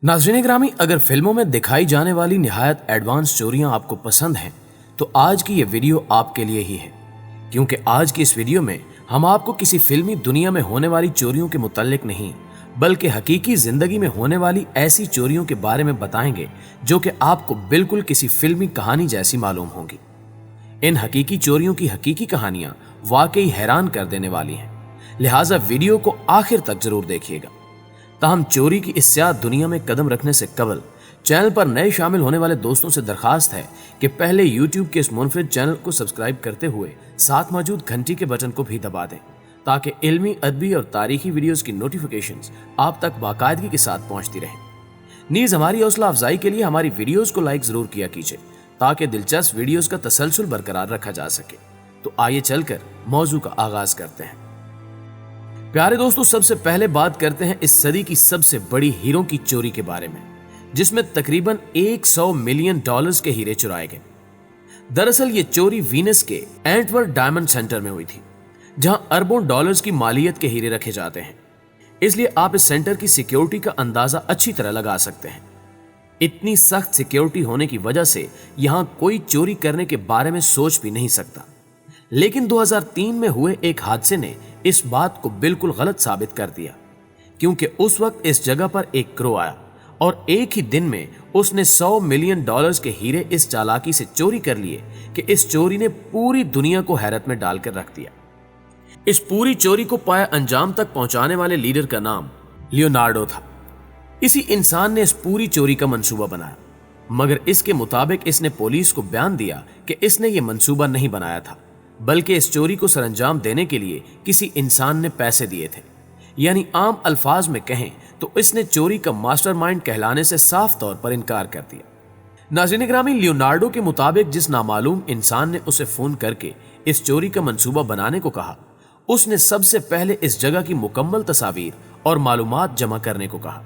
नाज़रीन ग्रामी, अगर फिल्मों में दिखाई जाने वाली निहायत एडवांस चोरियां आपको पसंद हैं तो आज की ये वीडियो आपके लिए ही है, क्योंकि आज की इस वीडियो में हम आपको किसी फिल्मी दुनिया में होने वाली चोरियों के मुताल्लिक नहीं बल्कि हकीकी जिंदगी में होने वाली ऐसी चोरियों के बारे में बताएंगे जो कि आपको बिल्कुल किसी फिल्मी कहानी जैसी मालूम होंगी। इन हकीकी चोरियों की हकीकी कहानियां वाकई हैरान कर देने वाली हैं, लिहाजा वीडियो को आखिर तक जरूर देखिएगा। ताहम चोरी की इस स्याह दुनिया में कदम रखने से कबल चैनल पर नए शामिल होने वाले दोस्तों से दरखास्त है कि पहले YouTube के इस मुनफरिद चैनल को सब्सक्राइब करते हुए साथ मौजूद घंटी के बटन को भी दबा दें ताकि इल्मी, अदबी और तारीखी वीडियोस की नोटिफिकेशंस आप तक बाकायदगी के साथ पहुंचती रहें। नीज हमारी हौसला अफजाई के लिए हमारी वीडियोस को लाइक जरूर किया कीजिए ताकि दिलचस्प वीडियोस का तसलसल बरकरार रखा जा सके। तो आइए चलकर मौजू का आगाज करते हैं। प्यारे दोस्तों, सबसे पहले बात करते हैं इस सदी की सबसे बड़ी हीरों की चोरी के बारे में, जिसमें तकरीबन 100 मिलियन डॉलर्स के हीरे चुराए गए। दरअसल ये चोरी वीनस के एंटवर्प डायमंड सेंटर में हुई थी, जहां अरबों डॉलर्स की मालियत के हीरे रखे जाते हैं। इसलिए आप इस सेंटर की सिक्योरिटी का अंदाजा अच्छी तरह लगा सकते हैं। इतनी सख्त सिक्योरिटी होने की वजह से यहां कोई चोरी करने के बारे में सोच भी नहीं सकता। लेकिन 2003 में हुए एक हादसे ने इस बात को बिल्कुल गलत साबित कर दिया, क्योंकि उस वक्त इस जगह पर एक क्रो आया और एक ही दिन में उसने 100 मिलियन डॉलर्स के हीरे इस चालाकी से चोरी कर लिए कि इस चोरी ने पूरी दुनिया को हैरत में डालकर रख दिया। इस पूरी चोरी को पाया अंजाम तक पहुंचाने वाले लीडर का नाम लियोनार्डो था। इसी इंसान ने इस पूरी चोरी का मंसूबा बनाया, मगर इसके मुताबिक इसने पुलिस को बयान दिया कि इसने ये मंसूबा नहीं बनाया था, बल्कि इस चोरी को सरअंजाम देने के लिए किसी इंसान ने पैसे दिए थे। यानी आम अल्फाज में कहें तो इसने चोरी का मास्टरमाइंड कहलाने से साफ तौर पर इनकार कर दिया। नाज़रीन ग्रामी, लियोनार्डो के मुताबिक जिस नामालूम इंसान ने उसे फोन करके इस चोरी का मंसूबा बनाने को कहा, उसने सबसे पहले इस जगह की मुकम्मल तस्वीर और मालूमात जमा करने को कहा।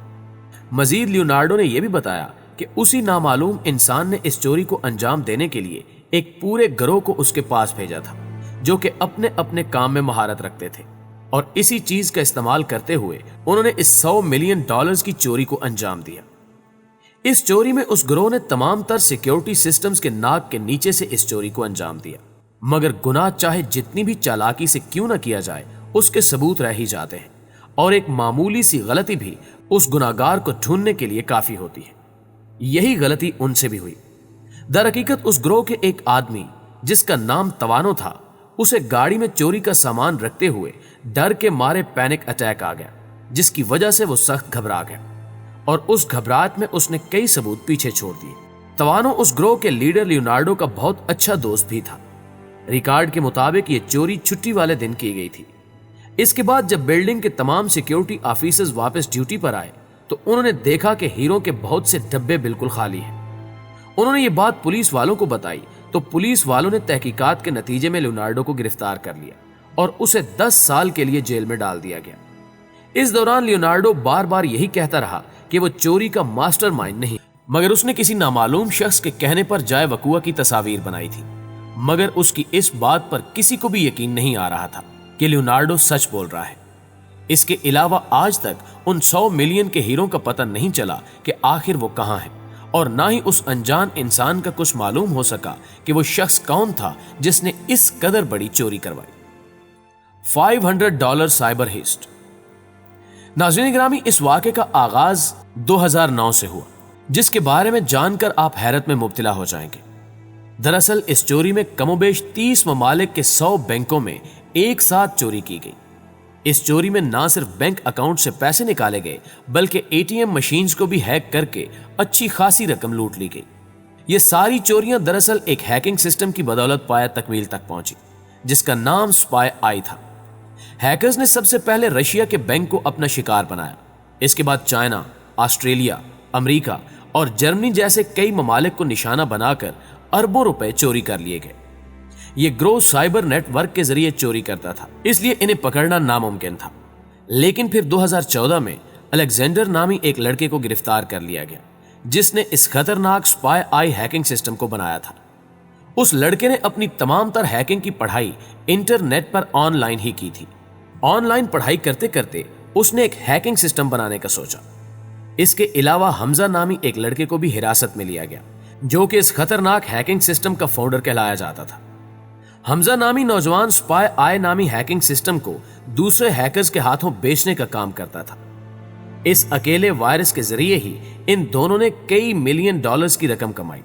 मजीद लियोनार्डो ने यह भी बताया कि उसी नामालूम इंसान ने इस चोरी को अंजाम देने के लिए एक पूरे गिरोह को उसके पास भेजा था, जो कि अपने अपने काम में महारत रखते थे, और इसी चीज का इस्तेमाल करते हुए उन्होंने इस 100 मिलियन डॉलर्स की चोरी को अंजाम दिया। इस चोरी में उस गिरोह ने तमाम तर सिक्योरिटी सिस्टम्स के नाक के नीचे से इस चोरी को अंजाम दिया, मगर गुनाह चाहे जितनी भी चालाकी से क्यों न किया जाए उसके सबूत रह ही जाते हैं, और एक मामूली सी गलती भी उस गुनाहगार को ढूंढने के लिए काफी होती है। यही गलती उनसे भी हुई। दरहकीकत उस गिरोह के एक आदमी जिसका नाम तवानो था, उसे गाड़ी में चोरी का सामान रखते हुए डर के मारे पैनिक अटैक आ गया, जिसकी वजह से वो सख्त घबरा गया और उस घबराहट में उसने कई सबूत पीछे छोड़ दिए। तवानो उस गिरोह के लीडर लियोनार्डो का बहुत अच्छा दोस्त भी था। रिकॉर्ड के मुताबिक ये चोरी छुट्टी वाले दिन की गई थी। इसके बाद जब बिल्डिंग के तमाम सिक्योरिटी ऑफिसर्स वापस ड्यूटी पर आए तो उन्होंने देखा कि हीरो के बहुत से डब्बे बिल्कुल खाली हैं। उन्होंने ये बात पुलिस वालों को बताई तो पुलिस वालों ने तहकीकात के नतीजे में लियोनार्डो को गिरफ्तार कर लिया और उसे 10 साल के लिए जेल में डाल दिया गया। इस दौरान लियोनार्डो बार बार यही कहता रहा कि वो चोरी का मास्टरमाइंड नहीं, मगर उसने किसी नामालूम शख्स के कहने पर जाए वकुआ की तस्वीर बनाई थी। मगर उसकी इस बात पर किसी को भी यकीन नहीं आ रहा था कि लियोनार्डो सच बोल रहा है। इसके अलावा आज तक उन 100 मिलियन के हीरों का पता नहीं चला कि आखिर वो कहां है, और ना ही उस अनजान इंसान का कुछ मालूम हो सका कि वो शख्स कौन था जिसने इस कदर बड़ी चोरी करवाई। $500 साइबर हिस्ट। नाज़रीन ग्रामी, इस वाक़े का आगाज 2009 से हुआ, जिसके बारे में जानकर आप हैरत में मुब्तला हो जाएंगे। दरअसल इस चोरी में कमोबेश 30 ममालिक के 100 बैंकों में एक साथ चोरी की गई। इस चोरी में ना सिर्फ बैंक अकाउंट से पैसे निकाले गए बल्कि एटीएम मशीन्स को भी हैक करके अच्छी खासी रकम लूट ली गई। ये सारी चोरियां दरअसल एक हैकिंग सिस्टम की बदौलत पाया तकमील तक पहुंची, जिसका नाम स्पाई आई था। हैकर्स ने सबसे पहले रशिया के बैंक को अपना शिकार बनाया। इसके बाद चाइना, ऑस्ट्रेलिया, अमेरिका और जर्मनी जैसे कई ममालिक को निशाना बनाकर अरबों रुपए चोरी कर लिए गए। ये ग्रोह साइबर नेटवर्क के जरिए चोरी करता था, इसलिए इन्हें पकड़ना नामुमकिन था। लेकिन फिर 2014 में अलेक्जेंडर नामी एक लड़के को गिरफ्तार कर लिया गया, जिसने इस खतरनाक स्पाई आई हैकिंग सिस्टम को बनाया था। उस लड़के ने अपनी तमाम तर हैकिंग की पढ़ाई इंटरनेट पर ऑनलाइन ही की थी। ऑनलाइन पढ़ाई करते करते उसने एक हैकिंग सिस्टम बनाने का सोचा। इसके अलावा हमजा नामी एक लड़के को भी हिरासत में लिया गया, जो कि इस खतरनाक हैकिंग सिस्टम का फाउंडर कहलाया जाता था। हमजा नामी नौजवान स्पाई आई नामी हैकिंग सिस्टम को दूसरे हैकर्स के हाथों बेचने का काम करता था। इस अकेले वायरस के जरिए ही इन दोनों ने कई मिलियन डॉलर्स की रकम कमाई।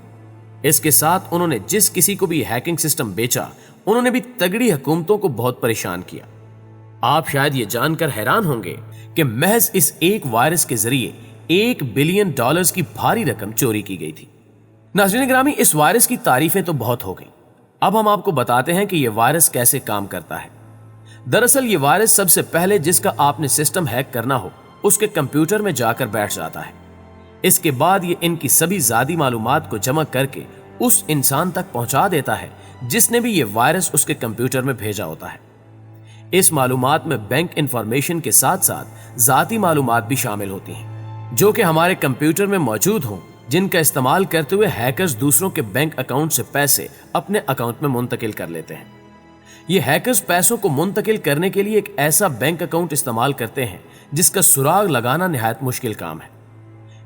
इसके साथ उन्होंने जिस किसी को भी हैकिंग सिस्टम बेचा, उन्होंने भी तगड़ी हुकूमतों को बहुत परेशान किया। आप शायद ये जानकर हैरान होंगे कि महज इस एक वायरस के जरिए $1 बिलियन की भारी रकम चोरी की गई थी। नाज़रीन ग्रामी, इस वायरस की तारीफें तो बहुत हो गई। अब हम आपको बताते हैं कि यह वायरस कैसे काम करता है। दरअसल ये वायरस सबसे पहले जिसका आपने सिस्टम हैक करना हो, उसके कंप्यूटर में जाकर बैठ जाता है। इसके बाद ये इनकी सभी ज़ाती मालूमात को जमा करके उस इंसान तक पहुंचा देता है जिसने भी ये वायरस उसके कंप्यूटर में भेजा होता है। इस मालूमात में बैंक इंफॉर्मेशन के साथ साथ ज़ाती मालूमात भी शामिल होती हैं, जो कि हमारे कंप्यूटर में मौजूद हों, जिनका इस्तेमाल करते हुए हैकर्स दूसरों के बैंक अकाउंट से पैसे अपने अकाउंट में मुंतकिल कर लेते हैं। ये हैकर्स पैसों को मुंतकिल करने के लिए एक ऐसा बैंक अकाउंट इस्तेमाल करते हैं जिसका सुराग लगाना निहायत मुश्किल काम है।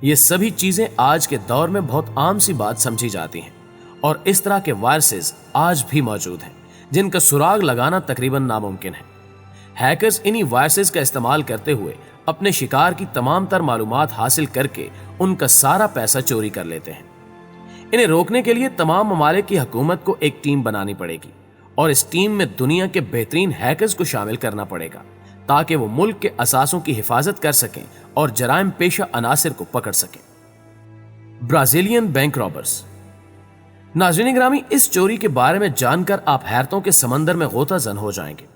ये सभी चीजें आज के दौर में बहुत आम सी बात समझी जाती हैं और इस तरह के वायरसेस आज भी मौजूद हैं जिनका सुराग लगाना तकरीबन नामुमकिन है। हैकर्स इन्हीं वायरसेस का इस्तेमाल करते हुए अपने शिकार की तमाम तर मालूमात हासिल करके उनका सारा पैसा चोरी कर लेते हैं। इन्हें रोकने के लिए तमाम ममालिक की हुकूमत को एक टीम बनानी पड़ेगी और इस टीम में दुनिया के बेहतरीन हैकर्स को शामिल करना पड़ेगा ताकि वो मुल्क के असासों की हिफाजत कर सकें और जराइम पेशा अनासिर को पकड़ सकें। Brazilian bank robbers. नाज़रीन ग्रामी, इस चोरी के बारे में जानकर आप हैरतों के समंदर में गोताजन हो जाएंगे।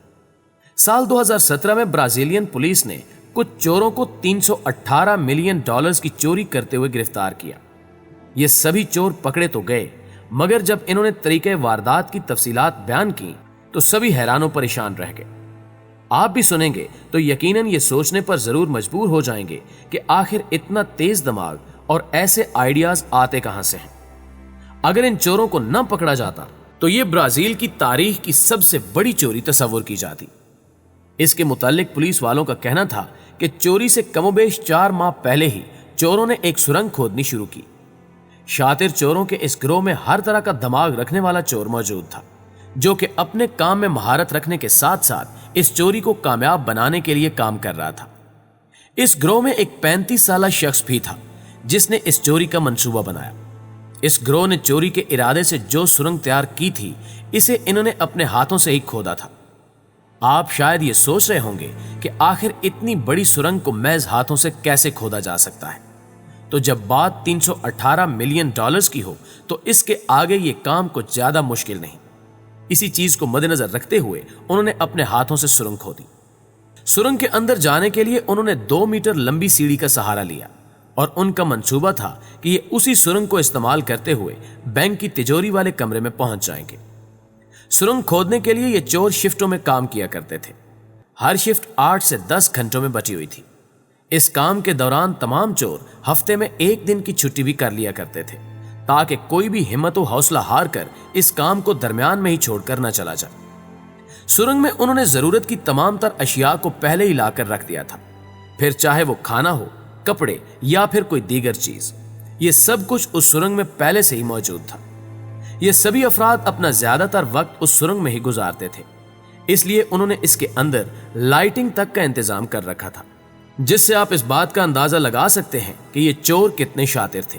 साल 2017 में ब्राजीलियन पुलिस ने कुछ चोरों को $318 मिलियन की चोरी करते हुए गिरफ्तार किया। ये सभी चोर पकड़े तो गए, मगर जब इन्होंने तरीके वारदात की तफसीलात बयान की तो सभी हैरानों परेशान रह गए। आप भी सुनेंगे तो यकीनन ये सोचने पर जरूर मजबूर हो जाएंगे कि आखिर इतना तेज दिमाग और ऐसे आइडियाज आते कहां से हैं। अगर इन चोरों को न पकड़ा जाता तो ये ब्राजील की तारीख की सबसे बड़ी चोरी तस्वुर की जाती। इसके मुतालिक पुलिस वालों का कहना था कि चोरी से कमोबेश 4 माह पहले ही चोरों ने एक सुरंग खोदनी शुरू की। शातिर चोरों के इस गिरोह में हर तरह का दिमाग रखने वाला चोर मौजूद था, जो कि अपने काम में महारत रखने के साथ साथ इस चोरी को कामयाब बनाने के लिए काम कर रहा था। इस गिरोह में एक 35 साल शख्स भी था जिसने इस चोरी का मंसूबा बनाया। इस गिरोह ने चोरी के इरादे से जो सुरंग तैयार की थी, इसे इन्होंने अपने हाथों से ही खोदा था। आप शायद ये सोच रहे होंगे कि आखिर इतनी बड़ी सुरंग को महज हाथों से कैसे खोदा जा सकता है। तो जब बात $318 मिलियन की हो तो इसके आगे ये काम कुछ ज्यादा मुश्किल नहीं। इसी चीज को मद्देनजर रखते हुए उन्होंने अपने हाथों से सुरंग खोदी। सुरंग के अंदर जाने के लिए उन्होंने 2 मीटर लंबी सीढ़ी का सहारा लिया और उनका मंसूबा था कि ये उसी सुरंग को इस्तेमाल करते हुए बैंक की तिजोरी वाले कमरे में पहुंच जाएंगे। सुरंग खोदने के लिए ये चोर शिफ्टों में काम किया करते थे। हर शिफ्ट 8 से 10 घंटों में बटी हुई थी। इस काम के दौरान तमाम चोर हफ्ते में 1 दिन की छुट्टी भी कर लिया करते थे ताकि कोई भी हिम्मत और हौसला हार कर इस काम को दरमियान में ही छोड़कर न चला जाए। सुरंग में उन्होंने जरूरत की तमाम तर अशिया को पहले ही लाकर रख दिया था, फिर चाहे वो खाना हो, कपड़े या फिर कोई दीगर चीज, ये सब कुछ उस सुरंग में पहले से ही मौजूद था। ये सभी अफराद अपना ज्यादातर वक्त उस सुरंग में ही गुजारते थे, इसलिए उन्होंने इसके अंदर लाइटिंग तक का इंतजाम कर रखा था, जिससे आप इस बात का अंदाजा लगा सकते हैं कि ये चोर कितने शातिर थे।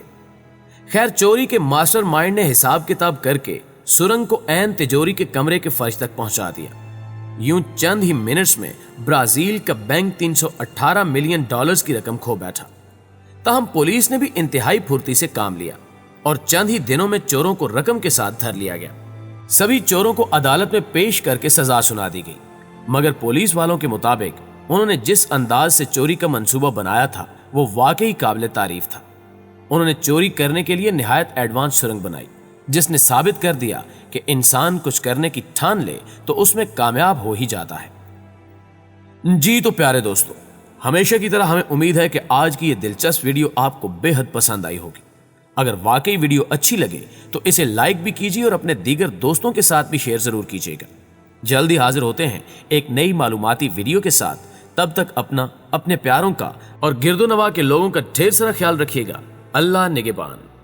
खैर, चोरी के मास्टरमाइंड ने हिसाब किताब करके सुरंग को ऐन तिजोरी के कमरे के फर्श तक पहुंचा दिया। यूं चंद ही मिनट्स में ब्राजील का बैंक $318 मिलियन की रकम खो बैठा। तहम पुलिस ने भी इंतहाई फुर्ती से काम लिया और चंद ही दिनों में चोरों को रकम के साथ धर लिया गया। सभी चोरों को अदालत में पेश करके सजा सुना दी गई, मगर पुलिस वालों के मुताबिक उन्होंने जिस अंदाज से चोरी का मंसूबा बनाया था वो वाकई काबिल तारीफ था। उन्होंने चोरी करने के लिए निहायत एडवांस सुरंग बनाई, जिसने साबित कर दिया कि इंसान कुछ करने की ठान ले तो उसमें कामयाब हो ही जाता है। जी तो प्यारे दोस्तों, हमेशा की तरह हमें उम्मीद है कि आज की ये दिलचस्प वीडियो आपको बेहद पसंद आई होगी। अगर वाकई वीडियो अच्छी लगे तो इसे लाइक भी कीजिए और अपने दीगर दोस्तों के साथ भी शेयर जरूर कीजिएगा। जल्दी हाजिर होते हैं एक नई मालूमाती वीडियो के साथ। تب تک اپنا، اپنے پیاروں کا اور گرد و نواح کے لوگوں کا ڈھیر سارا خیال رکھیے گا۔ اللہ نگہبان۔